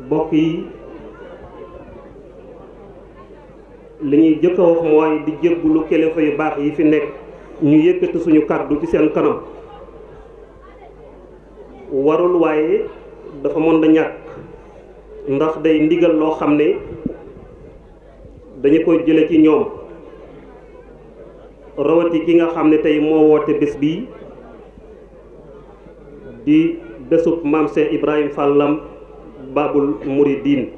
mbokk yi li ñuy jëkk a wax mooy di jéggulu kilifa yu baax yi fi nekk ñu yëkkati suñu kàddu ci seen kanam warul waaye dafa mën da ñàkk ndax day ndigal loo xam ne dañu koy jële ci ñoom rawati ki nga xam ne tey moo woote bés bii di bésub maam Cheikh Ibrahima Fall Lamp Babul Mouridine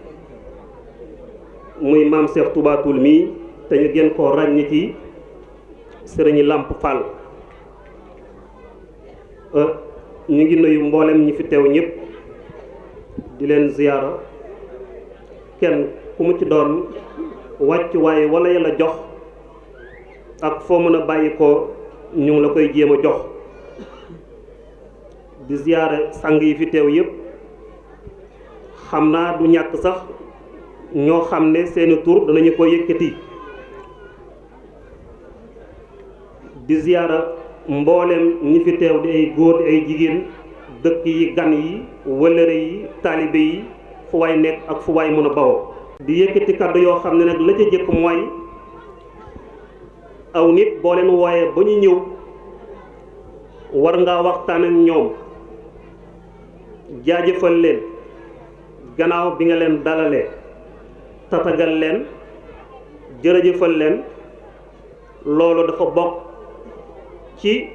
muy maam Cheikh Touba Toul mii te ñu gën koo ràññi ci sëriñ Lamp Fall ñu ngi nuyu mboolem ñi fi teew ñëpp di leen ziyaara kenn ku mu ci doon wàcc waaye wala yàlla jox ak foo mën a bàyyi ko ñu ngi la koy jéem a jox di ziyaare sang yi fi teew yëpp xam naa du ñàkk sax ñoo xam ne seeni tur danañu ko yëkkati di ziyaara mboolem ñi fi teew di ay góor di ay jigéen dëkk yi gan yi wëllëre yi taalibe yi fu waay nekk ak fu waay mën a bawoo di yëkkati kàddu yoo xam ne nag la ca jëkk mooy aw nit boo leen wooyee ba ñu ñëw war ngaa waxtaan ak ñoom jaajëfal leen gannaaw bi nga leen dalalee tatagal leen jërëjëfal leen loolu dafa bokk ci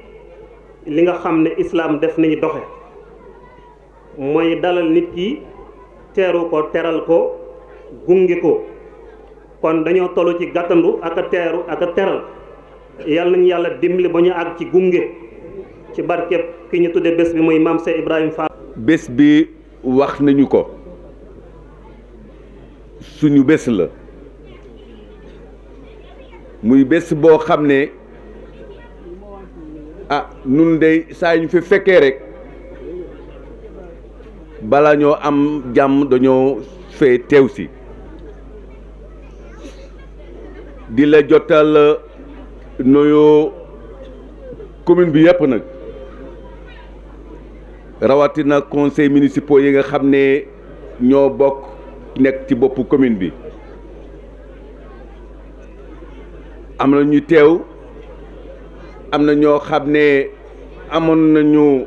li nga xam ne islaam def nañu doxe mooy dalal nit ki teeru ko teral ko gunge ko kon dañoo tollu ci gàttandu ak a teeru ak a teral yàlla nañu yàlla dimbali ba ñu àgg ci gunge ci barkeb ki ñu tudde bés bi muy maam Cheikh Ibrahima Fall. bés bi wax nañu ko suñu bés la muy bés boo xam ne nun de saa ñu fi fekkee rek bala ñoo am jàmm dañoo fee teew si di la jotal nuyu commune bi yëpp nag rawatina conseil municipal yi nga xam ne ñoo bokk nekk ci boppu commune bi am na ñu teew am na ñoo xam ne amoon nañu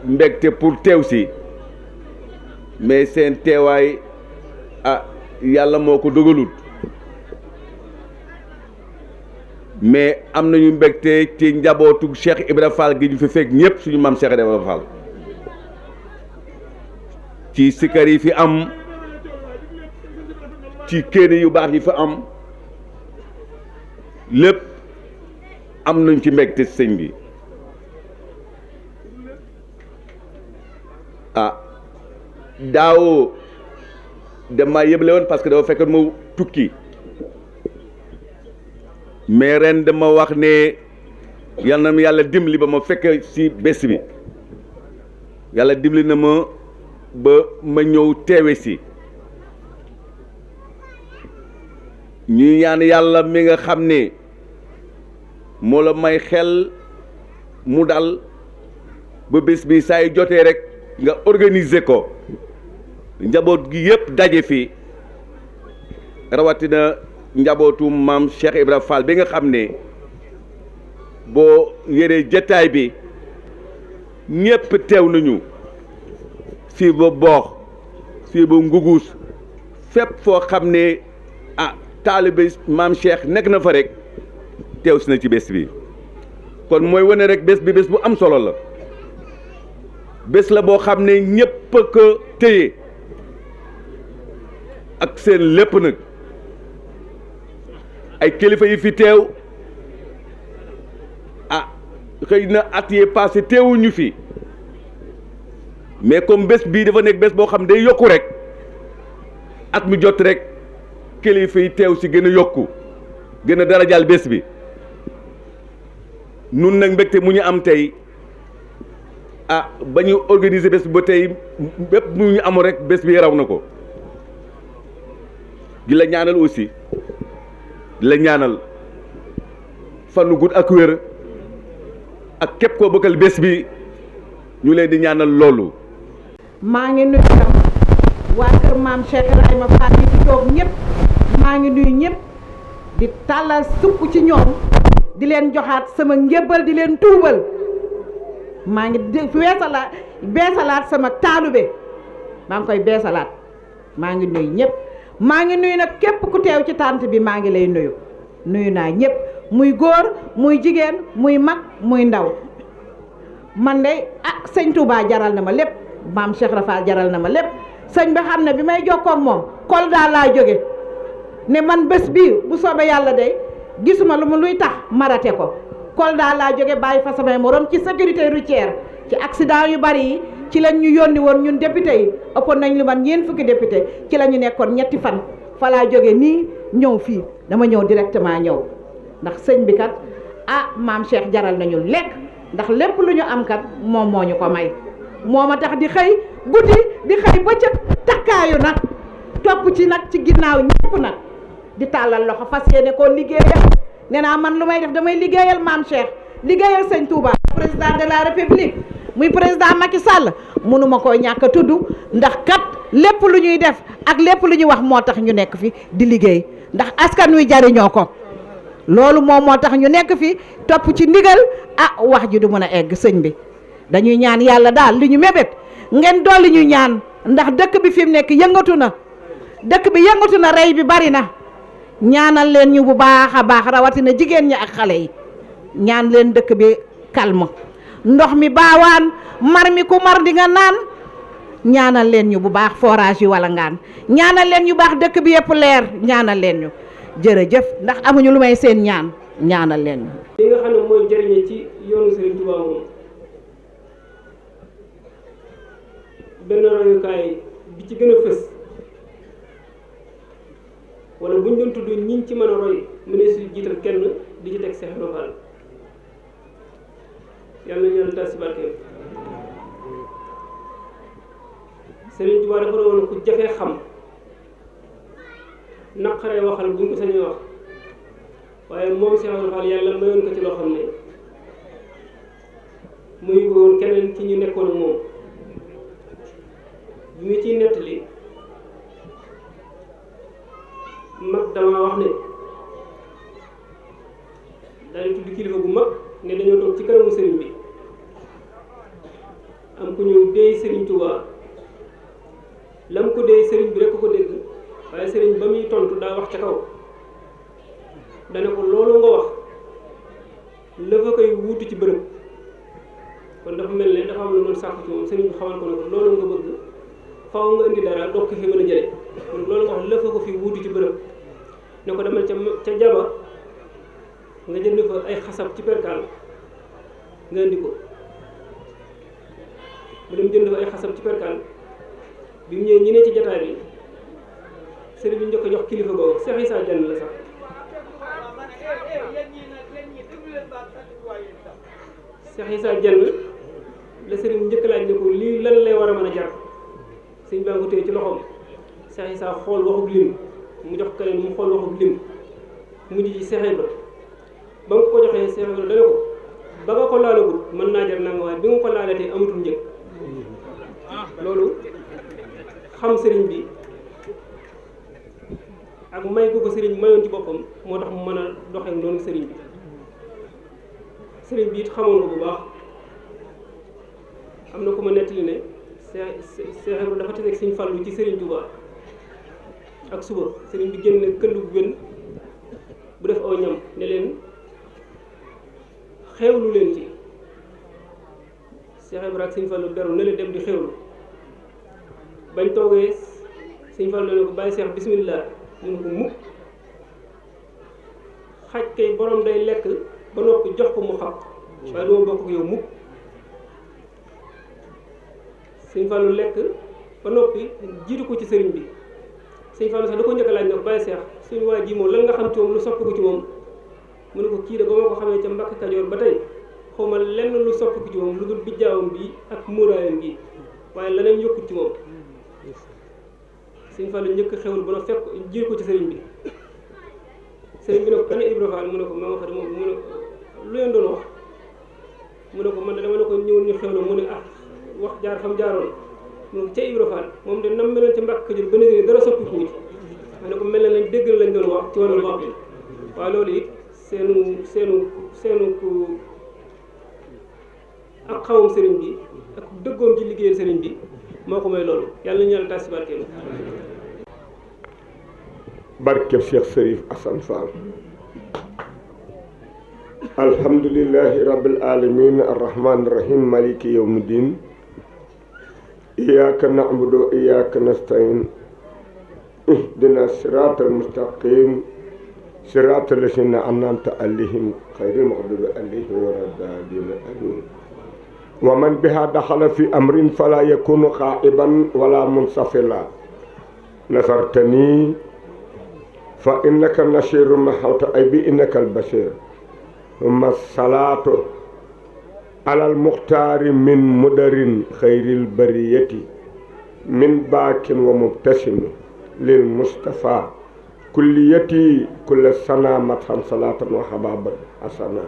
mbégte pour teew si mais seen teewaay yàlla moo ko dogalut mais am nañu mbégte ci njabootu Cheikh Ibra Fall gi ñu fi fekk ñëpp suñu maam Cheikh Ibra Fall ci sikar yi fi am ci kéene yu baax yi fi am lépp am nañ ci mbégte sëñ bi daaw dama yëble woon parce que dafa fekk ma tukki mais ren dama wax ne yal na ma yàlla dimbali ba ma fekk ci bés bi yàlla dimbali na ma ba ma ñëw teewe si ñuy ñaan yàlla mi nga xam ne moo la may xel mu dal ba bés bi saa yu jotee rek nga organiser ko njaboot gi yëpp daje fi rawatina njabootu maam Cheikh Ibra Fall bi nga xam ne boo yéree jataay bi ñëpp teew nañu fii ba boox fii ba Nguguus fépp foo xam ne taalibe maam Cheikh nekk na fa rek teew si na ci bés bi kon mooy wane rek bés bi bés bu am solo la bés la boo xam ne ñépp a ko téye ak seen lépp nag ay kilifa yi fi teew xëy na at yee passé teewuñu fi mais comme bés bii dafa nekk bés boo xam day yokku rek at mu jot rek kilifa yi teew si gën a yokku gën a darajaal bés bi nun nag mbégte mu ñu am tey ba ñu organiser bés ba tey bépp mu ñu amoon rek bés bi raw na ko di la ñaanal aussi di la ñaanal fanu gudd ak wér ak képp koo bëggal bés bi ñu leen di ñaanal loolu. maa ngi nuyu tam waa kër maam Cheikh Ibrahima Fall yi fi toog ñëpp maa ngi nuyu ñëpp di tàllal sukk ci ñoom di leen joxaat sama njëbbal di leen tuubal maa ngi beesalaat sama taalube maa ngi koy beesalaat maa ngi nuyu ñëpp maa ngi nuyu nag képp ku teew ci tànt bi maa ngi lay nuyu naa ñëpp muy góor muy jigéen muy mag muy ndaw man de sëñ Touba jaral na ma lépp maam Cheikh Rafal jaral na ma lépp sëñ bi xam ne bi may jokkoo ak moom Kolda laa jóge ne man bés bii bu soobee yàlla de gisuma luy tax ma rate ko Kolda laa jóge bàyyi fa samay morom ci sécurité routière ci accident yu bari yi ci lañ ñu yónni woon ñun député yi ëppoon nañ lu man ñeent fukki député ci la ñu nekkoon ñetti fan fa laa jóge nii ñëw fii dama ñëw directement ñëw ndax sëñ bi kat maam Cheikh jaral nañu lekk ndax lépp lu ñu am kat moom moo ñu ko may moo ma tax di xëy guddi di xëy bëccëg takkaayu nag topp ci nag ci ginnaaw ñëpp nag di tàllal loxo fas yéene koo liggéeyal nee naa man lu may def damay liggéeyal maam Cheikh liggéeyal sëñ Touba président de la république muy président Macky Sall mënuma koo ñàkk a tudd ndax kat lépp lu ñuy def ak lépp lu ñuy wax moo tax ñu nekk fi di liggéey ndax askan wi jariñoo ko loolu moom moo tax ñu nekk fi topp ci ndigal wax ji du mën a egg sëñ bi dañuy ñaan yàlla daal li ñu mébét ngeen dolli ñu ñaan ndax dëkk bi fi mu nekk yëngatu na rey bi bari na ñaanal leen ñu bu baax a baax rawatina jigéen ñi ak xale yi ñaan leen dëkk bi calme ndox mi baawaan mar mi ku mar di nga naan ñaanal leen ñu bu baax forage yi wala ngaan ñaanal leen ñu baax dëkk bi yëpp leer ñaanal leen ñu jërëjëf ndax amuñu lu may seen ñaanal leen ñu. li nga xam ne mooy njëriñe ci yoonu Serigne Touba moom benn royukaay bi ci gën a fës wala buñ doon tudd ñiñ ci mën a roy mu ne su jiital kenn di ci teg Cheikh Ibra Fall yàlla ñu tas si barkeem Serigne Touba dafa doon ku jafee xam naqaree waxal buñ ko sañee wax waaye moom Cheikh Ibra Fall yàlla mayoon ko ci loo xam ne muy woon keneen ci ñu nekkoon moom bi mu ciy nettali mag dama wax ne daal di tudd kilifa bu mag ne dañoo toog ci kanamu sëriñ bi am ku ñëw déey sëriñ Touba lam ko déey sëriñ bi rekk ko dégg waaye sëriñ ba muy tontu daa wax ca kaw dana ko loolu nga wax la fa koy wuutu ci bërëb kon dafa mel ne dafa am lu doon sàkku ci moom sëriñ bi xamal ko ne ko loolu nga bëgg faaw nga indi dara doog ko fi mën a jële kon loolu nga wax la fa ko fi wuutu ci bërëb ne ko demal ca jaba nga jënd fa ay xasab ci perkaal nga indi ko mu dem jënd fa ay xasab ci perkaal bi mu ñëwee ñi ne ci jataay bi sëriñ bi njëkk a jox kilifa boobu Cheikh Issa Diagne la sax Cheikh Issa Diagne la sëriñ bi njëkk laaj ne ko lii lan lay war a mën a jar sëriñ baa nga ko téye ci loxoom Cheikh Issa xool waxub lim mu jox keneen mu xool waxub lim mujj ci Cheikh Ibra ba nga ko joxee Cheikh Ibra dana ko ba nga ko laalagul mën naa jar nanga waaye bi nga ko laalatee amatul njëg loolu xam sëriñ bi ak may ko sëriñ mayoon ci boppam moo tax mu mën a doxee noonu sëriñ bi it xamoon ko bu baax am na ku ma nettali ne Cheikh Ibrahima dafa tase ak Sëriñ Fallu ci Serigne Touba ak suba Serigne bi génn këll bu gën bu def aw ñam ne leen xewlu leen ci Cheikh Ibrahima ak Sëriñ Fallu beru ne leen dem di xewlu bañ toogee Sëriñ Fallu ne ko bàyyi Cheikh bismillah mu ne ko mukk xaj kay borom day lekk ba noppi jox ko mu xam waaye duma bokk ak yow mukk Sëriñ Fallu lekk ba noppi jiitu ko ci sëriñ bi Sëriñ Fallu sax da ko njëkk a laaj ne ko bàyyi Seex suñu waa ji moom lan nga xam ci moom lu soppiku ci moom mu ne ko kii de ba ma ko xamee ca Mbàkke Kajoor ba tey xawma lenn lu soppiku ci moom lu dul bijjaawam bi ak muuraayam gi waaye leneen yokkut ci moom Sëriñ Fallu njëkk xewul ba na fekk jiitu ko ci sëriñ bi sëriñ bi ne ko ana Ibra Fall mu ne ko ma nga xam moom mu ne lu leen doon wax mu ne ko man de dama ne ko ñëwoon ñu xewloo mu ne ah wax jaar fam jaaroon moom ca Ibra Fall moom de nam meloon ca Mbàkke Kajoor ba léegi dara soppiku ci ma ne ko mel na lañ dégg lañ doon wax ci wàllu bopp bi waaye loolu it seenu ku ak xawam sëriñ bi ak dëggoom ci liggéeyal sëriñ bi moo ko may loolu yàlla nañu yàlla tas ci barkeelu barkeb Cheikh Serif Assane Fall alhamdulillahi rabbil alamin arrahman arrahim maliki yawmiddin iyyaka na'budu wa iyyaka nasta'in ihdina siratal mustaqim siratal ladzina an'amta alayhim ghayril maghdubi alayhim waladdallin amin wa man biha dakhala fi amrin fala yakunu kha'iban wala munsafila nasartani fa innaka nasirun ma xawta ay bi innaka albasir ma salaatu alal muxtaari min mudarin xayril bariyati min baakin wa mubtasimi lil mustafa kulliyati kulla sana matan salatan wa hababan asana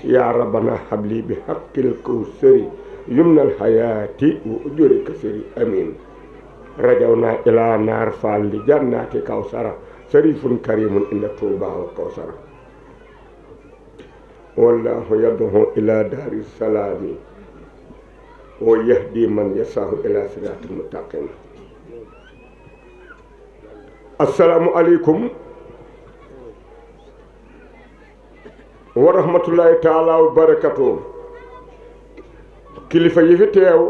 ya rabbana habli bi haqqil kawsari yumnal hayati wa ujuri kasiri amin rajawna ila naar faal li jannati kawsara sarifun karimun inda tuuba wa kawsara wallahu yad'u ila daari salaami wa yahdi man yasaahu ila siraatil muttaqin assalaamu aleykum wa rahmatullahi taala wa barakatuh kilifa yi fi teew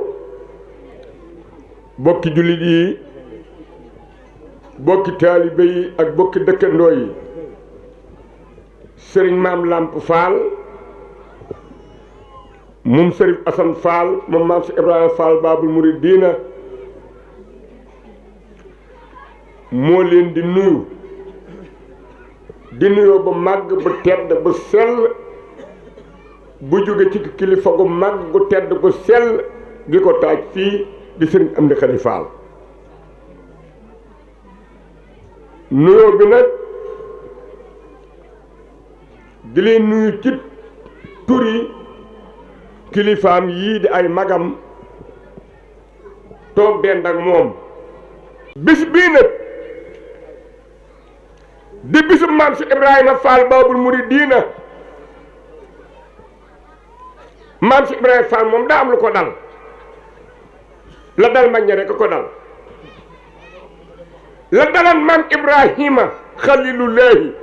bokki jullit yi bokki taalibe yi ak bokki dëkkandoo yi sëriñ maam Lamp Fall moom sëriñ Assane Fall moom maam si Ibrahima Fall Baabul Muridiina moo leen di nuyoo ba màgg bu tedd bu sell bu jóge ci kilifa gu màgg gu tedd gu sell gi ko taaj fii di sëriñ Amdi Xadi Fall nuyoo bi nag di leen nuyu ci turi kilifaam yii di ay magam toog dend ak moom bis bii nag di bisu maam si Ibrahima Fall Baabul Muridiina maam si Ibrahima Fall moom daa am lu ko dal la dal mag ña rekk ko dal la dalan maam Ibrahima xalilullahi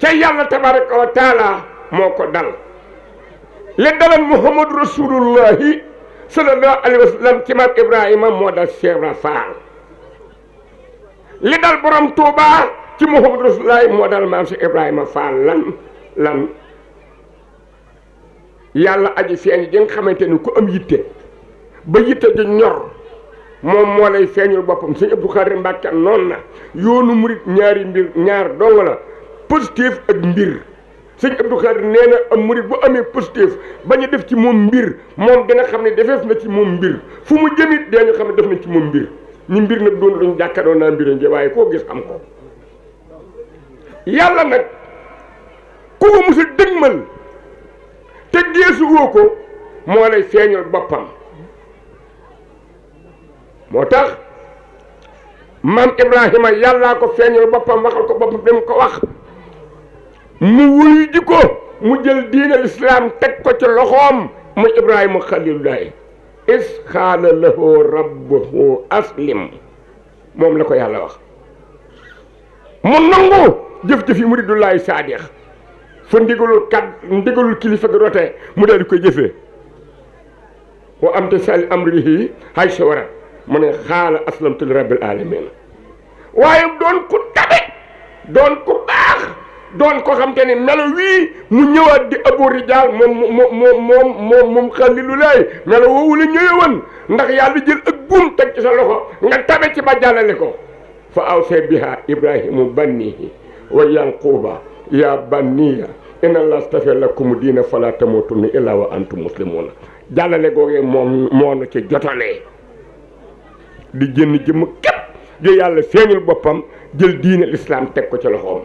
ca yàlla tabaraka wa taala moo ko dal li dalan muhammadu rasulullahi sallallahu alayhi wa sallam ci maam Ibrahima moo dal Cheikh Ibra Fall li dal borom Touba ci muhammadu rasulullahi moo dal maam si Ibrahima Fall lan yàlla aji feeñ ji nga xamante ni ku am yitte ba yitte ji ñor moom moo lay feeñul boppam sëñ Abdou Khadre Mbàkke noonu na yoonu murit ñaari mbir ñaar dong la positif ak mbir sëñ Abdou Khadre nee na am murit bu amee positif bañ a def ci moom mbir moom dina xam ne defeef na ci moom mbir fu mu jëmit dañu xam ne def na ci moom mbir ni mbir nag doon luñ jàkkaarloo naa mbir nje waaye koo gis xam ko yàlla nag ku ko musa dëgmal te geesu woo ko moo lay feeñul boppam moo tax maam Ibrahima yàllaa ko feeñul boppam waxal ko boppam dem ko wax mu wuyu ji ko mu jël diine lislaam teg ko ci loxoom muy Ibrahima xalilullahi is xaala lahu rabbuhu aslim moom la ko yàlla wax mu nangu jëf-jëf yi muridullahi saadix fa ndigalul kilifa gi rote mu daal di koy jëfee wa am te sali amrihi hay sawara mu ne xaala aslamtu li rabbil alamin waaye doon ku tabe doon ku baax doon ko xam te ni melo wii mu ñëwaat di abu rijaal moom xalilu laay melo woowu la ñëwee woon ndax yàlla jël ak buum teg ci sa loxo nga tabe ci ba jàllale ko fa awse biha ibrahimu bannihi wa yanquba ya banniya inna allah stafa lakum diina fala tamutunna illa wa antum muslimuna jàllale googee moom moo na ci jotalee di jënn jëmm képp jo yàlla feeñul boppam jël diine l'islam teg ko ci loxoom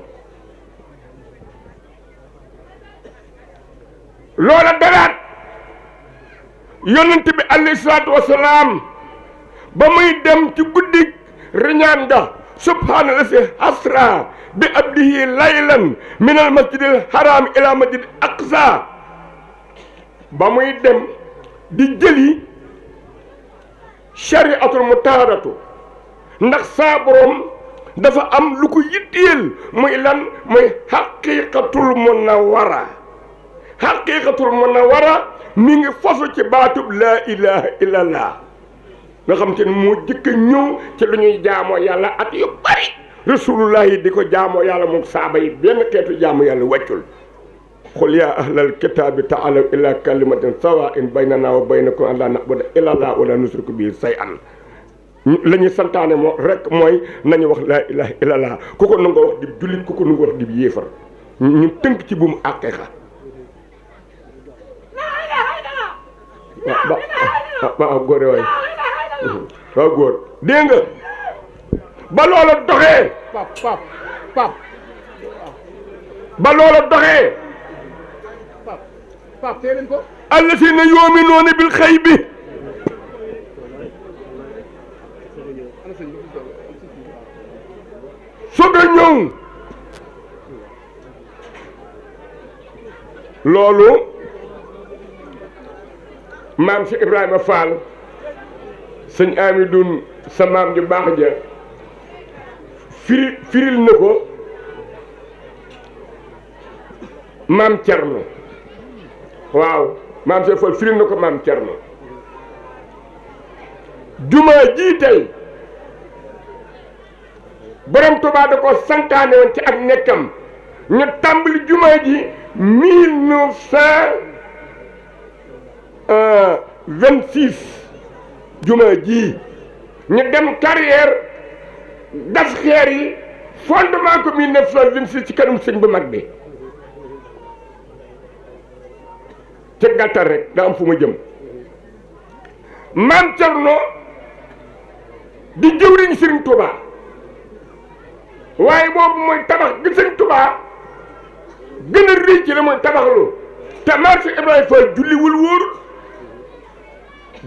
loola daraat yonent bi alayhi salaatu wasalaam ba muy dem ci guddi riñaan ga subhaana lasi asra bi abdihi laylan min al masjidil haram ila masjid aqsa ba muy dem di jëli shariatul mutaharatu ndax saa borom dafa am lu ko yitteel muy lan muy xaqiqatul munawwara xaqiqatul munawwara mi ngi fosu ci baatub laa ilaha illallah nga xam te ne moo jëkk a ñëw ci lu ñuy jaamoo yàlla at yu bari rasulullah yi di ko jaamoo yàlla moom saaba yi benn xeetu jaamu yàlla wàccul qul yaa ahlal kitaabi taalaw ila kalimatin sawaa'in baynana wa baynakum an laa na'buda illa allah wa laa nushrika bihi shay'an la ñuy santaane moo rek mooy nañu wax laa ilaha illallah ku ko nangoo wax di jullit ku ko nangoo wax di yéefar ñu tënk ci buumu àqiqa waaw góore waay waaw góor dégg nga ba loola doxee ba loola doxee allazina yu'minuuna bil xaybi soog a ñëw loolu maam si Ibrahima Fall sëñ Amidoune sa maam ju baax ja firil na ko maam Cerno waaw maam si Fall firil na ko maam Cerno jumaa jii tey borom Tuubaa da ko santaane woon ci ak nekkam ñu tàmbali jumaa ji 1926 jumaa ji ñu dem carrière gas xeer yi fondement ko 1926 ci kanam sëñ bu mag bi ci gàttal rek da am fu ma jëm maam Cerno di jëwriñ Sëriñ Tuubaa waaye boobu mooy tabax gi Sëriñ Tuubaa gën a rëy ci la mooy tabaxlu te maam si Ibrahima Fall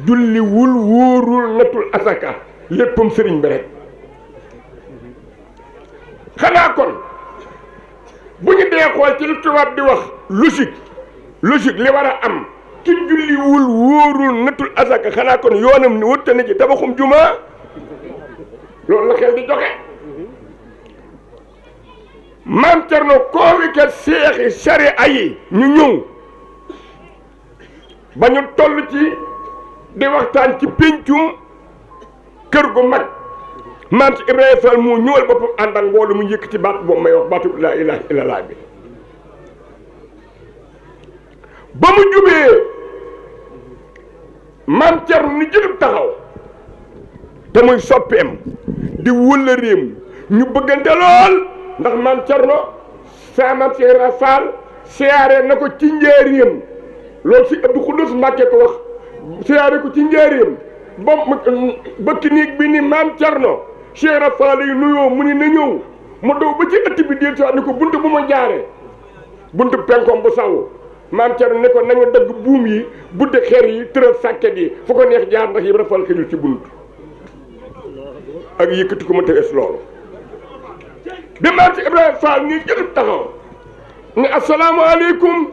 julliwul wóorul natul asaka léppam sëriñ bi rek xanaa kon bu ñu dee xool ci lu tubaab di wax logique li war a am ci julliwul wóorul natul asaka xanaa kon yoonam ni wëtta na ci tabaxum jumaa loolu la xel di joxe maam Cerno convoqué seexi sariya yi ñu ñëw ba ñu toll ci di waxtaan ci péncum kër gu mag maam si Ibrahima Fall moo ñëwal boppam ànd ak mbooloo mu yëkkati baat boobu may wax baatu laa ilaaha illallaah bi ba mu jubee maam Cerno ni jëlub taxaw te muy soppeem di wëllëreem ñu bëggante lool ndax maam Cerno sa maam si Ibrahima Fall siyaare na ko ci njaareem loolu si Abdou Khoudous Mbàkke ko wax siyaare ko ci njaareem ba bëkk néeg bi ni maam Cerno Cheikh Ibra Fall yi nuyoo mu ni na ñëw mu daw ba ci ëtt bi del siwaat ni ko buntu bu ma jaaree buntu penkoom bu saw maam Cerno ne ko nañu dagg buum yi budde xeer yi tëral sàkket yi fu ko neex jaar ndax Ibra Fall xëjul ci bunt ak yëkkati ko ma tegees loolu bi maam si Ibrahima Fall nii jël taxaw ni asalaamaaleykum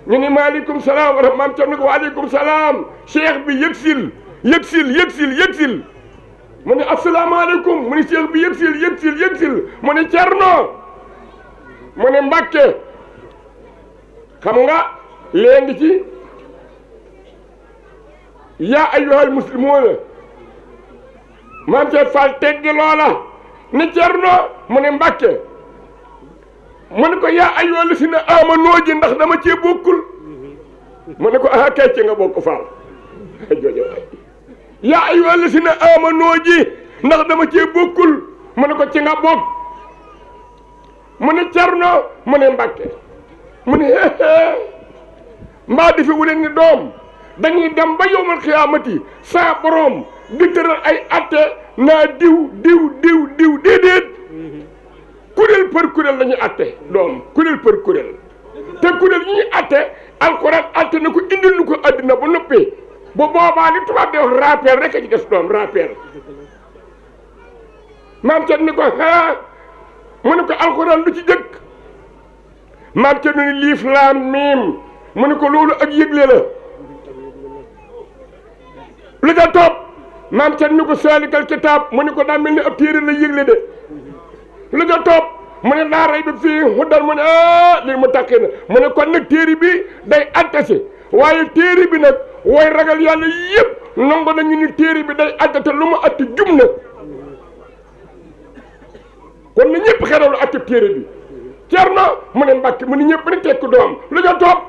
ñu ni maaleykum salaam wa maam Cerno ko waaleykum salaam cheikh bi yëgsil mu ne asalaamaaleykum mu ne cheikh bi yëgsil mu ne Cerno mu ne Mbàkke xam nga léegi ci yaa ayyuhal muslimuuna maam Cheikh Fall teggi loola ni Cerno mu ne Mbàkke mu ne ko yaa ayyuhal lazina aamanoo ji ndax dama cee bokkul mu ne ko aha kay ci nga bokk Fall joojo yaa ayyuhal lazina aamanoo ji ndax dama cee bokkul mu ne ko ci nga bokk mu ne Cerno mu ne Mbàkke mu ne mbaa di fi wule ni doom dañuy dem ba yowmal xiyaamati saa borom di tëral ay atte naa diw déedéet kuréel për kuréel la ñuy atte doom kuréel për kuréel te kuréel yi ñuy atte alxuraan atte na ko indil nu ko addina ba noppi bu boobaa li tubaab di wax rappel rek a ci des doom rappel maam Cerno ni ko mu ne ko alxuraan lu ci jëkk maam Cerno ni liif laam miim mu ne ko loolu ak yëgle la lu ca topp maam Cerno ni ko saalikal kitaab mu ne ko daa mel ni ab téere la yëgle de lu ca topp mu ne laa rayba fii hudan mu ne lil muttaqiin mu ne kon nag téere bi day attasi waaye téere bi nag way ragal yàlla yëpp nangu nañu ni téere bi day attate lu mu att jum na kon na ñëpp xerawlu atte téere bi Cerno mu ne Mbàkke mu ne ñëpp ni tekk doom lu ca topp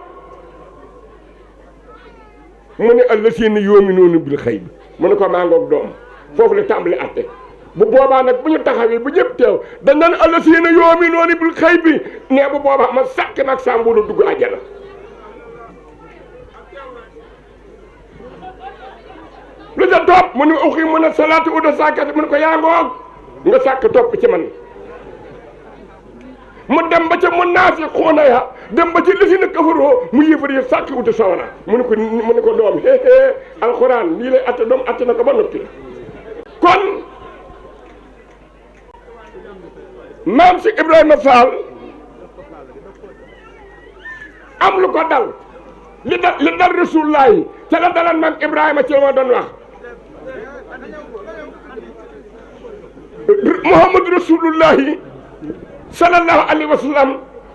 mu ne allasiina yu'minuuna bil xayb mu ne ko maa ngoog doom foofu la tàmbali atte bu boobaa nag bu ñu taxawee bu ñëpp teew dañ naan allasiina yu'minuuna bil xayb ne bu boobaa ma sàkk nag saa mbooloo dugg àjjana lu ca topp mu ne uqiimuuna salaata wa yu'tuuna zakaata mu ne ko yaa ngoog nga sàkk topp ci man mu dem ba ca munaafiquuna ya dem ba ca lasiina kafaroo mu yéefar yi sàkk wuti sawara mu ne ko doom alxuraan lii lay atte doom atte na ko ba noppi kon maam si Ibrahima Fall am lu ko dal li dal rasulullaahi ca la dalan maam Ibrahima ci la ma doon wax Muhammadu rasulullaahi sallallahu alayhi wa sallam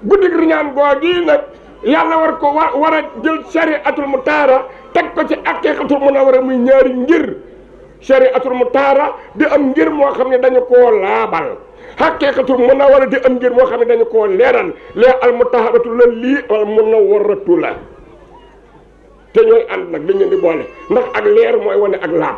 guddig riñaan googi nag yàlla war ko war a jël shariatul mutaara teg ko ci aqiqatul munawwara muy ñaari ngir shariatul mutaara di am ngir moo xam ne dañu koo laabal haqiqatul munawwara di am ngir moo xam ne dañu koo leeral lee al mutaharatu la lii al munawwaratu la te ñooy ànd nag dañ leen di boole ndax ak leer mooy wane ak laab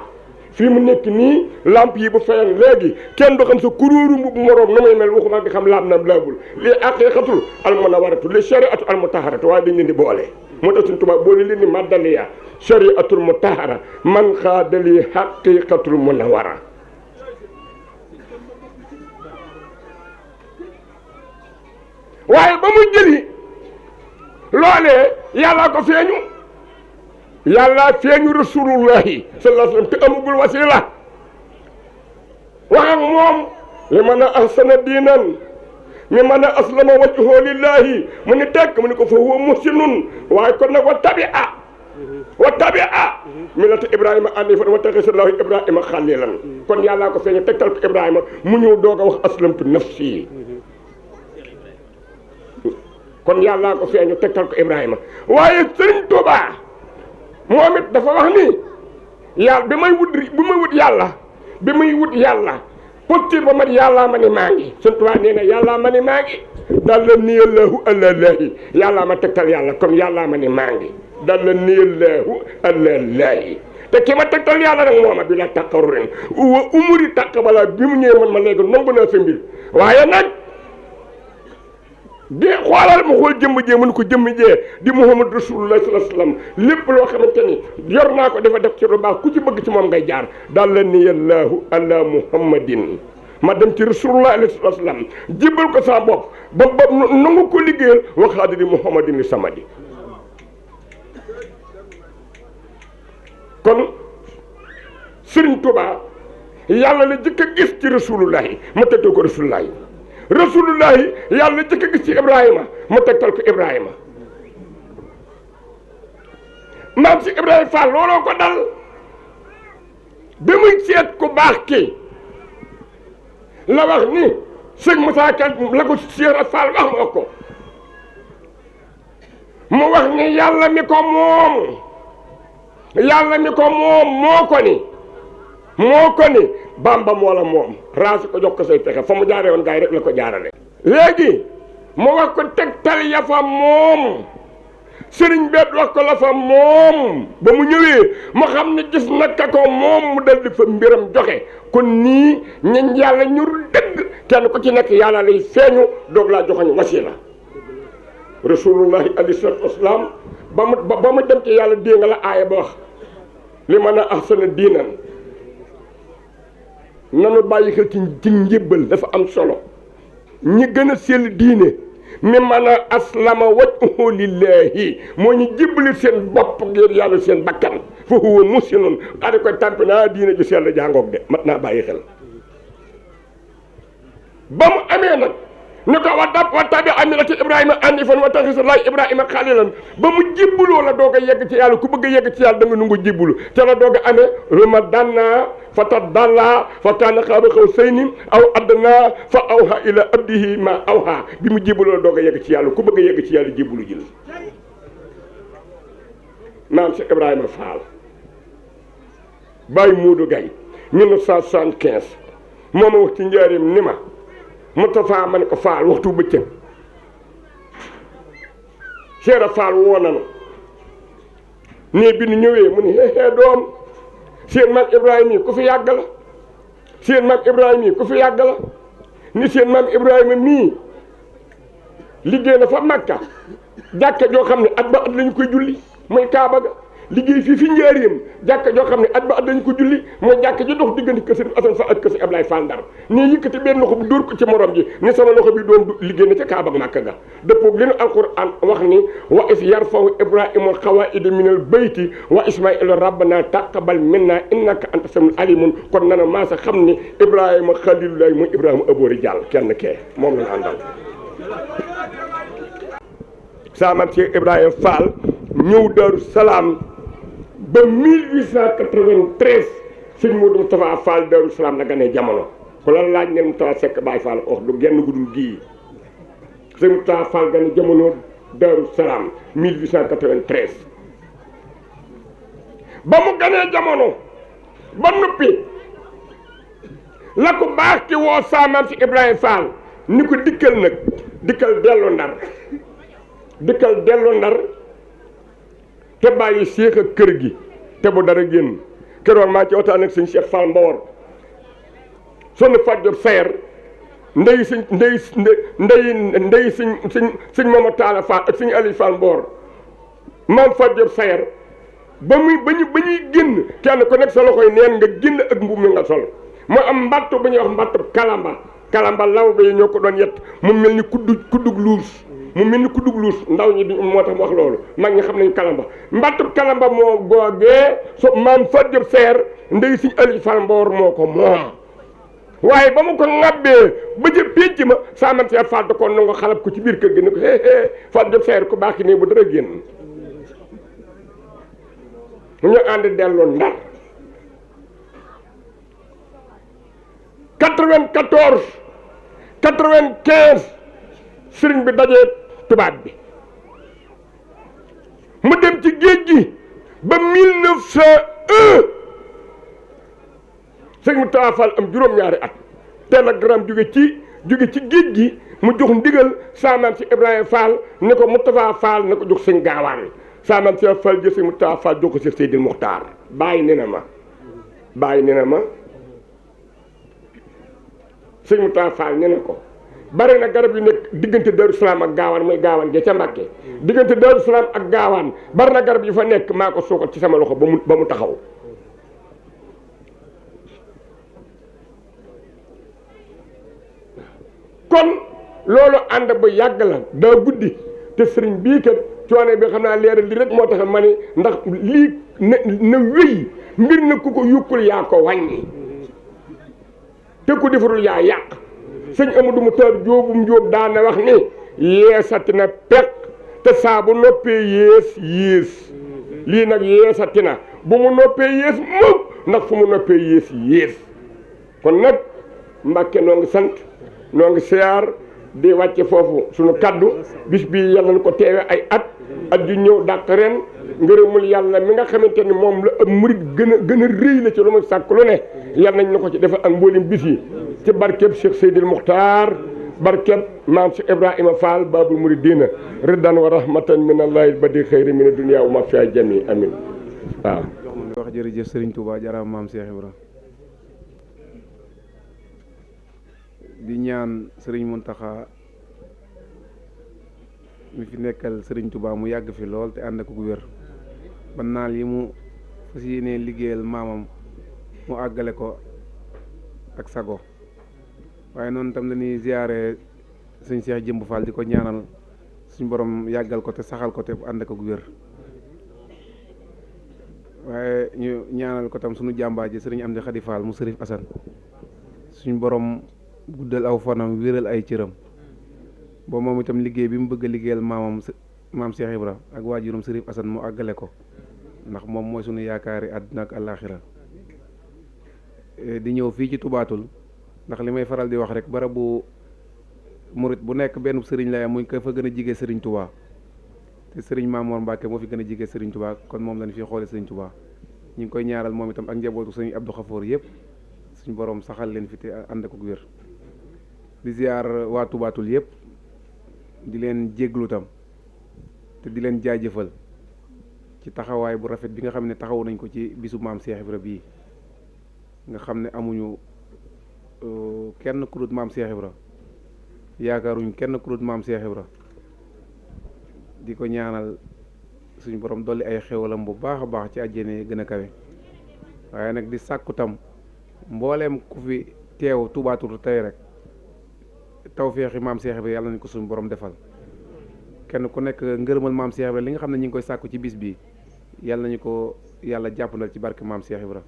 fii mu nekk nii lamp yi bu fayan léegi kenn du xam sa kuróoru mbubb moroom na muy mel waxuma di xam laab naam laabul lii haqiqatul al munawwaratu li shariatu al mutaharatu waaye dañ leen di boole moo tax suñu tubaab boole leen ni maddaliya shariatul mutahara man xaadali haqiqatul munawwara waaye ba mu jëli loolee yàllaa ko feeñu yàllaa feeñu rasulullahi sallallahu alayhi wa sallam te amugul wasila wax ak moom li man a ahsana diinan mi man a aslama wajhu lillahi mu ni tekk mu ni ko fa huwa muhsinun waaye kon nag wa tabia millata ibrahima anifan wa taxasallahu ibrahima xalilan kon yàllaa ko feeñu tegtal ko ibrahima mu ñëw doog a wax aslamtu nafsi kon yàllaa ko feeñu tegtal ko ibrahima waaye sëriñ Tuubaa moom it dafa wax ni yàlla bi may wut yàlla posture ba mat yàllaa ma ni maa ngi sëriñ Tuubaa nee na yàllaa ma ni maa ngi daal la niyallahu àlallaahi yàllaa ma tegtal yàlla comme yàllaa ma ni maa ngi daal la niyallahu àlallaahi te ki ma tegtal yàlla nag mooma bi la taqarrurin wa umuri tàq balaa bi mu ñëwee man ma léegi nangu naa sa mbir waaye nag di xoolal ma xool jëmm jee mënu ko jëmm jee di Muhammad rasulullah sallallahu alayhi wasallam lépp loo xamante ni yor naa ko dafa def ci lu baax ku ci bëgg ci moom ngay jaar daal la ni yallaahu ala muhammadin ma dem ci rasulullah alayhi wasallam jébbal ko sa bopp ba nangu ko liggéeyal waxaadi di muhammadin li samadi kon Sëriñ Tuubaa yàlla la jëkk a gis ci rasulullahi ma tëddoo ko rasulullahi rasulullahi yàlla jëkk a gis ci ibrahima mu tegtal ko ibrahima maam si Ibrahima Fall looloo ko dal bi muy seet ku baax ki la wax ni sëñ Moussa Ka la ko Cheikh Fall wax moo ko mu wax ni yàlla mi ko moom moo ko ni Bamba moo la moom raasi ko jox ko say pexe fa mu jaaree woon gaay rek la ko jaarale léegi mu wax ko tegtal ya fa moom sëriñ beet wax ko la fa moom ba mu ñëwee mu xam ne gis naka ko moom mu dal di fa mbiram joxe kon nii ñañ yàlla ñur dëgg kenn ku ci nekk yàlla lay feeñu doog laa joxoñ wasila rasulullahi alayhi salatu wasalaam ba mu dem ci yàlla dée nga la aaya ba wax li mën a ahsana diinan nanu bàyyi xel ci njébbal dafa am solo ñi gën a sell diine mi man a aslama wajhuhu lillahi moo ñu jébbali seen bopp ngir yàlla seen bakkan fa huwa muhsinun daa di koy tàmpi naa diine ju sell jàngoog de mat naa bàyyi xel ba mu amee nag ni ko wa tabi amilati ibrahima anifan wa taxisallahi ibrahima xalilan ba mu jébbaloo la doog a yegg ci yàlla ku bëgg a yegg ci yàlla da nga nungu jébbalu te la doog a amee ruma danna fa tadalla fa kaana qaaba qawsayni aw adnaa fa awha ila abdihi ma awha bi mu jébbaloo la doog a yegg ci yàlla ku bëgg a yegg ci yàlla jébbalu jël maam si Ibrahima Fall Baye Modou Gaye 1975 moo ma wax ci njaareem ni ma Moustapha ma ne ko Fall waxtu bëccëg Cheikh Fall woo nanu ne bi nu ñëwee mu ne hee doom seen maam Ibrahima yi ku fi yàgg la seen maam Ibrahima yi ku fi yàgg la ni seen maam Ibrahima mii liggéey na fa Makka jàkka joo xam ne at ba at lañu koy julli mooy Kaaba ga liggéey fii fi njaareem jàkka joo xam ne at ba at lañu ko julli mooy jàkka ji dox diggante kër Sëriñ Asan Fall ak kër Sëriñ Ablaye Fall Ndar nii yëkkati benn loxo bi dóor ko ci morom ji ni sama loxo bi doon liggéey na ca Kaaba ga Makka ga dëppoog li nu alquran wax ni wa is yarfahu ibrahima alqawaida min al bayti wa ismaila rabbana taqabal minna innaka anta samiul alimun kon nana maa sa xam ni ibrahima xalilullahi mooy ibrahima aboori jàll kenn kee moom lañu àndal saamam Cheikh Ibrahima Fall ñëw Daaru Salaam ba 1893 sëñ Modou Moustapha Fall Daaru Salaam la ganee jamono ku la laaj ne Moustapha Seck Baye Fall wax du genn gudul gii sëñ Moustapha Fall gane jamono Daaru Salaam 1893 ba mu ganee jamono ba noppi la ko baax ki woo saamam si Ibrahima Fall ni ko dikkal nag dikkal dellu Ndar te bàyyi séex ak kër gi te bu dara génn keroog maa ci waxtaan ak sëñ Cheikh Fall Mbawar sonn Fatou Diop Sayer ndey sëñ Mama Talla Fall ak sëñ Aliou Fall Mbawar maam Fatou Diop Sayer ba ñuy génn kenn ku nekk sa loxoy neen nga génn ak mbubb mi nga sol moo am mbattu bu ñuy wax mbattu kalamba law ba yi ñoo ko doon yett mu mel ni kuddug luus ndaw ñi moo tax mu wax loolu mag ñi xam nañu kalamba mbattub kalamba moo googee so maam Fatou Diop Sayer ndey siñ Aliou Fall Mbawar moo ko moom waaye ba mu ko ŋabbee ba ca pénc ma saaman Cheikh Fall da ko nangu xalab ko ci biir kër gi ne ko Fatou Diop Sayer ku baax ki ne bu dara génn ñu ànd delloo Ndar 94 95 sëriñ bi dajee tubaab bi mu dem ci géej gi ba 1901 sëñ mu taafal am juróom-ñaari at télégramme jóge ci géej gi mu jox ndigal saamam si Ibrahima Fall ne ko Moustapha Fall na ko jox sëñ gaawaan saamam si Fall jël sëñ Moustapha Fall jox ko Cheikh Seydil Mokhtar bàyyi ne na ma sëñ Moustapha Fall ne na ko bari na garab yu nekk diggante Darou Salaam ak gaawaan mooy gaawaan ja ca Mbàkke diggante Darou Salaam ak gaawaan bari na garab yu fa nekk maa ko suuxat ci sama loxo ba mu taxaw kon loolu ànd bu yàgg la daa guddi te sëriñ bii kat coono bi xam naa leeral li rek moo tax ma ni ndax lii na wéy mbir na ku ko yukkul yaa ko wàññi te ku defarul yaa yàq sëñ Amadou Moutar Jóob daana wax ni yeesati na pekk te saa bu noppee yées lii nag yeesati na bu mu noppee yées mukk ndax fu mu noppee yées kon nag Mbàkke noo ngi sant noo ngi siyaar di wàcce foofu sunu kaddu bis bi yàlla na ko teewe ay at ju ñëw dàq ren ngërëmul yàlla mi nga xamante ni moom la ab murit gën a rëy la ci lu mu sàkk lu ne yàlla nañ na ko ci defal ak mboolem bis yi ci barkeb Cheikh Seydil Muxtaar barkeb maam Cheikh Ibrahima Fall babul muridina riddan wa rahmatan min allahi badi xayri min dunya wa ma fiha jami amin waaw wax jërëjëf Serigne Touba jaraam maam Cheikh Ibra di ñaan Serigne Mountakha mi fi nekkal Serigne Touba mu yàgg fi lool te ànd ak gu wér ba naal yi mu fas yéene liggéeyal maamam mu àggale ko ak sago waaye noonu tam dañuy ziyaare sëñ Cheikh Jëmb Fall di ko ñaanal suñ borom yàggal ko te saxal ko te ànd ak gu wér waaye ñu ñaanal ko tam suñu jàmbaar ji sëriñ Amdi Xadi Fall mu sërif Asan suñ borom guddal aw fanam wéral ay cëram ba moom itam liggéey bi mu bëgg a liggéeyal maam Cheikh Ibra ak waajuram sërif Asan mu àggale ko ndax moom mooy suñu yaakaari àdduna ak àllaaxira di ñëw fii ci tubaatul ndax li may faral di wax rek barabu murit bu nekk benn sëriñ la muy ko fa gën a jige sëriñ Touba te sëriñ Mamoor Mbàkke moo fi gën a jige sëriñ Touba kon moom lañ fi xoole sëriñ Touba ñu ngi koy ñaaral moom itam ak njabootu sëriñ Abdou Khafour yëpp suñ borom saxal leen fi te ànd ak wér di ziar waa tubaatul yëpp di leen jéglu tam te di leen jaajëfal ci taxawaay bu rafet bi nga xam ne taxaw nañ ko ci bisu maam Cheikh Ibra bii nga xam ne amuñu kenn ku dul maam Cheikh Ibra yaakaaruñ kenn ku dul maam Cheikh Ibra di ko ñaanal suñu borom dolli ay xewalam bu baax a baax ci àjjana gën a kawe waaye nag di sàkku tam mbooleem ku fi teew tubaatul tey rek tawféexi maam Cheikh Ibra yàlla nañ ko suñu borom defal kenn ku nekk ngërëmal maam Cheikh Ibra li nga xam ne ñu ngi koy sàkku ci bis bi yàlla nañu ko yàlla jàppandal ci barke maam Cheikh Ibra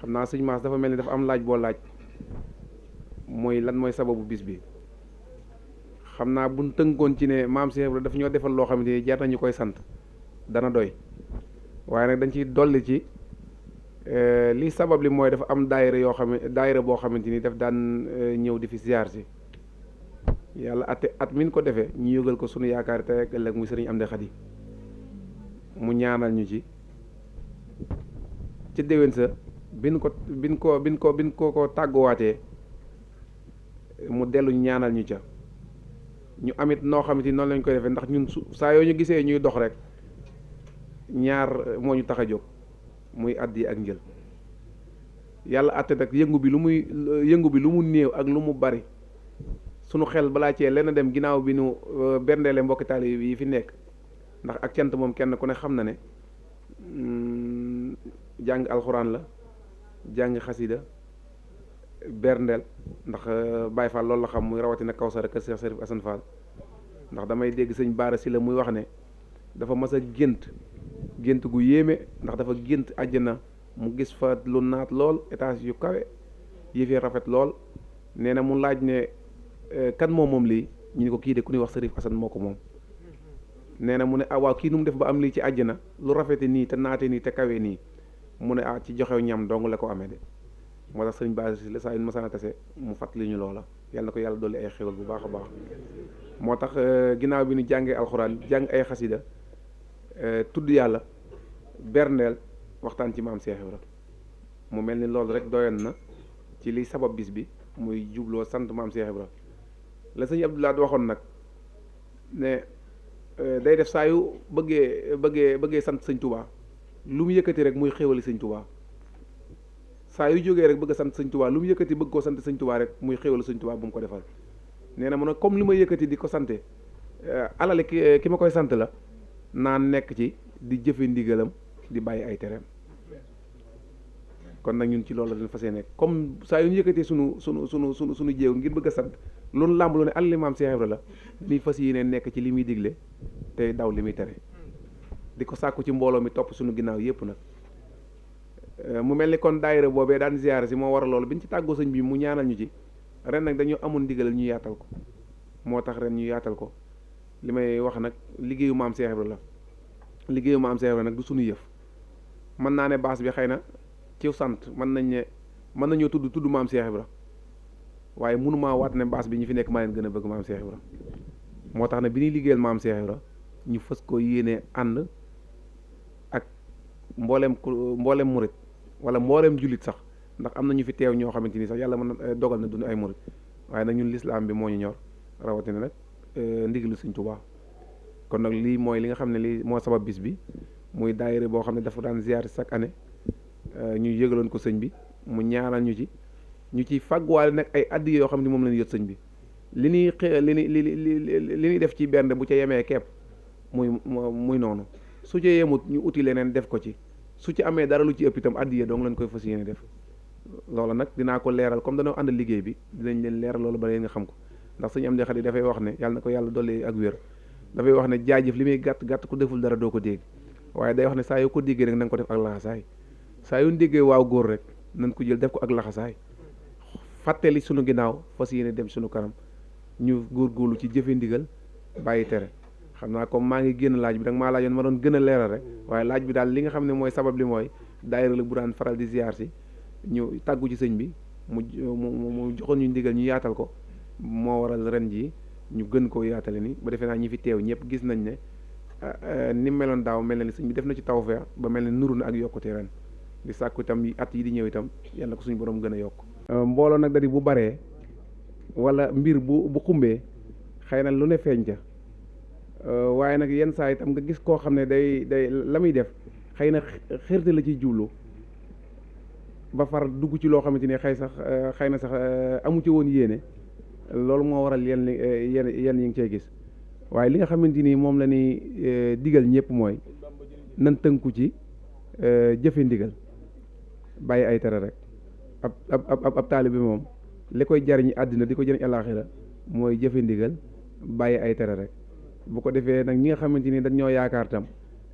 xam naa sëñ Maas dafa mel ni dafa am laaj boo laaj mooy lan mooy sababu bis bi xam naa buñ tënkoon ci ne maam Cheikh Ibra dafa ñoo defal loo xamante ni jar nañu koy sant dana doy waaye nag dañ ciy dolli ci li sabab li mooy dafa am daayira boo xamante ni daf daan ñëw di fi ziar si yàlla at min ko defee ñu yëgal ko sunu yaakaar tey ak ëllëg muy sëriñ Amdi Xadi mu ñaanal ñu ci déwén sa bin ko tàgguwaatee mu dellu ñaanal ñu ca ñu amit noo xamante ni noonu lañ koy defee ndax ñun saa yoo ñu gisee ñuy dox rek ñaar moo ñu tax a jóg muy addi ak njël yàlla àtte nag yëngu bi lu mu néew ak lu mu bari sunu xel balaa cee lenn dem ginnaaw bi nu berndeele mbokki taalibe yi fi nekk ndax ak cant moom kenn ku ne xam na ne jàng alxuraan la jàng xasida berndeel ndax Baye Fall loolu la xam muy rawatina Kawsara kër Cheikh Serif Assane Fall ndax damay dégg sëñ Baara si la muy wax ne dafa mas a gént gu yéeme ndax dafa gént àjjana mu gis fa lu naat lool étage yu kawe yi fi rafet lool nee na mu laaj ne kan moom lii ñu ne ko kii de ku ñuy wax Serif Assane moo ko moom nee na mu ne waaw kii nu mu def ba am lii ci àjjana lu rafete nii te naate nii te kawe nii mu ne ci joxew ñam dong la ko amee de moo tax sëriñ Ba si la saa yu masana tase mu fàttali ñu loola yàlla na ko yàlla dolli ay xéwal bu baax a baax moo tax ginnaaw bi ñu jàngee alxuraan jàng ay xasida tudd yàlla berndeel waxtaan ci maam Cheikh Ibra mu mel ni loolu rek doyoon na ci liy sabab bis bi muy jubloo sant maam Cheikh Ibra la sëñ Abdoulaye waxoon nag ne day def saa yu bëggee sant sëñ Touba lu mu yëkkati rek muy xéwali sëñ Touba saa yu jógee rek bëgg a sant sëñ Touba lu mu yëkkati bëgg koo sant sëñ Touba rek muy xéwali sëñ Touba bu mu ko defal nee na mu ne comme li ma yëkkati di ko sante alale ki ma koy sant la naan nekk ci di jëfe ndigalam di bàyyi ay tereem kon nag ñun ci loolu la dañ fas yéene comme saa yu ñu yëkkatee sunu jéego ngir bëgg a sant loolu làmb lu ne alali maam Cheikh Ibra la dañuy fas yéene nekk ci li muy digle te daw li muy tere di ko sàkku ci mbooloo mi topp suñu ginnaaw yépp nag mu mel ni kon daayira boobee daan ziyaare si moo war a loolu bi ñu ci tàggoo sëñ bi mu ñaanal ñu ci ren nag dañoo amoon ndigalal ñu yaatal ko moo tax ren ñu yaatal ko li may wax nag liggéeyu maam Cheikh Ibra la liggéeyu maam Cheikh Ibra nag du suñu yëf mën naa ne baas bi xëy na ci sant mën nañoo tudd maam Cheikh Ibra waaye mënumaa waat ne baas bi ñu fi nekk maa leen gën a bëgg maam Cheikh Ibra moo tax ne bi ñuy liggéeyal maam Cheikh Ibra ñu fës ko yéene ànd ak mboolem murit wala mboolem jullit sax ndax am na ñu fi teew ñoo xamante ni sax yàlla mën na dogal na duñu ay murit waaye nag ñun lislaam bi moo ñu ñor rawatina nag ndigalu Sëñ Tuubaa kon nag lii mooy li nga xam ne lii moo sabab bis bi muy daayira boo xam ne dafa daan ziyaar chaque année ñu yëgaloon ko sëñ bi mu ñaanal ñu ci ñu ci fàgguwaale nag ay addi yoo xam ne moom lañu yët sëñ bi li ñuy def ci benn bu ca yemee kepp muy noonu su ca yemut ñu uti leneen def ko ci su ci amee dara lu ci ëpp itam addi dong lañ koy fas yéene def loola nag dinaa ko leeral comme dañoo ànd liggéey bi dinañ leen leeral loolu ba leen nga xam ko ndax sëñ Amdi Xadi dafay wax ne yàlla na ko yàlla dolli ak wér dafay wax ne jaajëf li muy gàtt gàtt ku deful dara doo ko dégg waaye day wax ne saa yoo ko déggee rek na nga ko def ak laxasaay saa yu déggee waaw góor rek nañ ko jël def ko ak laxasaay fàttali sunu ginnaaw fas yéene dem sunu kanam ñu góorgóorlu ci jëfe ndigal bàyyi tere xam naa comme maa ngi génn laaj bi danga maa laajoon ma doon gën a leeral rek waaye laaj bi daal li nga xam ne mooy sabab li mooy daayira la bu daan faral di ziar si ñu tàggu ci sëñ bi mu joxoon ñu ndigal ñu yaatal ko moo waral ren ji ñu gën koo yaatale ni ba defee naa ñi fi teew ñëpp gis nañ ne ni meloon daaw mel na ni sëñ bi def na ci tawfeex ba mel ne nuru na ak yokkute ren di sàkku itam at yi di ñëw itam yal na ko suñu borom gën a yokk mbooloo nag dari bu baree wala mbir bu xumbee xëy na lu ne feeñ ca waaye nag yenn saa itam nga gis koo xam ne day la muy def xëy na xërte la ciy jublu ba far dugg ci loo xamante ni xëy na sax amu ci woon yéene loolu moo waral yenn yi ngi cey gis waaye li nga xamante ni moom la ni digal ñëpp mooy nan tënku ci jëfe ndigal bàyyi ay tere rek ab taalibe bi moom li koy jariñ àddina di ko jariñ alaaxira mooy jëfe ndigal bàyyi ay tere rek bu ko defee nag ñi nga xamante ni dañ ñoo yaakaar tam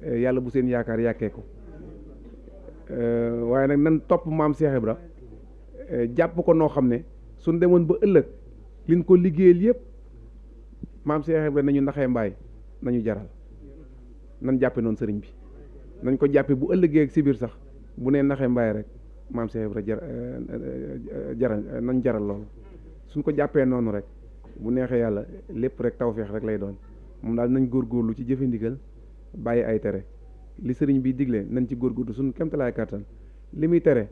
yàlla bu seen yaakaar yàkkee ko waaye nag nan topp maam Cheikh Ibra jàpp ko noo xam ne suñ demoon ba ëllëg liñ ko liggéeyal yëpp maam Cheikh Ibra nañu ndaxee mbaay nañu jaral nan jàppe noonu sëriñ bi nañ ko jàppe bu ëllëgee ak si biir sax bu nee naxee mbaay rek maam Cheikh Ibra jaral nañ jaral loolu suñ ko jàppee noonu rek bu neexee yàlla lépp rek tawfeex rek lay doon moom daal nañ góorgóorlu ci jëfe ndigal bàyyi ay tere li sëriñ bi digle nañ ci góorgóorlu suñ kemtalaay kàttan li muy tere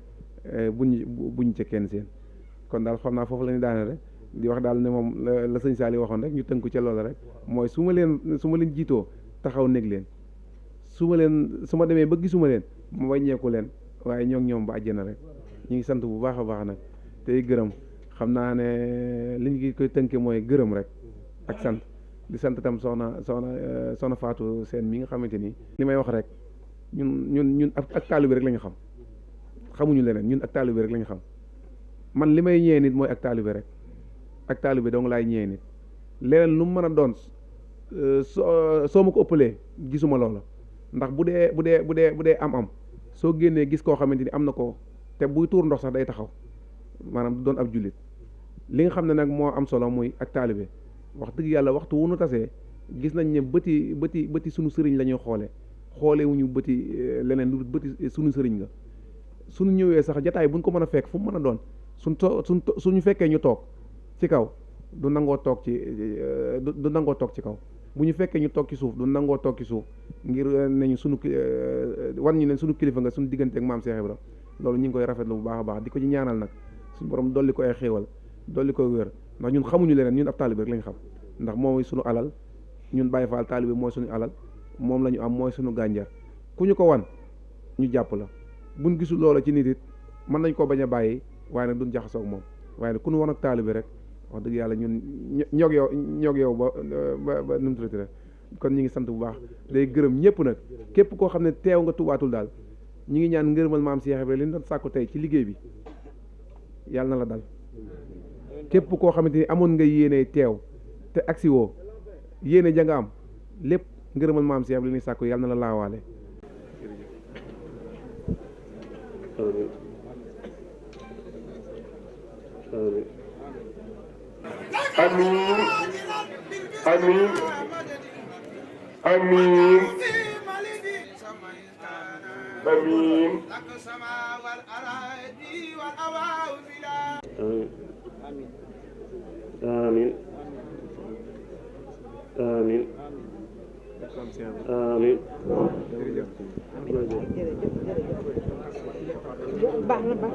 buñ ca kenn seen kon daal xam naa foofu la ñu daane rek di wax daal ne moom la sëñ Saali waxoon rek ñu tënku ca loola rek mooy su ma leen jiitoo taxaw néeg leen su ma demee ba gisuma leen ma wàññeeku leen waaye ñoom ba àjjana rek ñu ngi sant bu baax a baax nag tey gërëm xam naa ne li ñu koy tënke mooy gërëm rek ak sant di sant itam soxna Fatou Seen mi nga xamante ni li may wax rek ñun ak taalibe rek la ñu xam xamuñu leneen ñun ak taalibe rek la ñu xam man li may ñëwee nit mooy ak taalibe rek ak taalibe dong laay ñëwee nit leneen lu mu mën a doon soo ma ko ëppalee gisuma loola ndax bu dee am soo génnee gis koo xamante ni am na ko te buy tuur ndox sax day taxaw maanaam du doon ab jullit li nga xam ne nag moo am solo muy ak taalibe wax dëgg yàlla waxtu wu nu tasee gis nañ ne bëti sunu sëriñ la ñuy xoole wuñu bëti leneen lu bëti sunu sëriñ nga suñu ñëwee sax jataay buñ ko mën a fekk fu mu mën a doon suñu fekkee ñu toog ci kaw du nangoo toog ci kaw bu ñu fekkee ñu toog ci suuf du nangoo toog ci suuf ngir nañu wan ñu ne sunu kilifa nga suñu diggante ak maam Cheikh Ibra loolu ñu ngi koy rafetlu bu baax a baax di ko ci ñaanal nag suñu borom dolli ko ay xéewal dolli ko wér ndax ñun xamuñu leneen ñun ab taalibe rek lañ xam ndax mooy suñu alal ñun Baay Faal taalibe mooy suñu alal moom la ñu am mooy suñu gànjar ku ñu ko wan ñu jàpp la buñ gisul loola ci nit it mën nañ koo bañ a bàyyi waaye nag duñ jaxasoo ak moom waaye nag ku ñu wan ak taalibe rek wax dëgg yàlla ñun ñoog yow ba nu mu tuddati rek kon ñu ngi sant bu baax day gërëm ñëpp nag képp koo xam ne teew nga tubaatul daal ñu ngi ñaan ngërëmal maam Cheikh Ibra li ñu doon sàkku tey ci liggéey bi yàlla na la dal képp koo xamante ni amoon nga yéene teew te agsi woo yéene ja nga am lépp ngërëmal maam Cheikh Ibra li ñuy sàkku yàlla na la laawaale. amiin amiin amiin amiin amiin amiin amiin baax na baax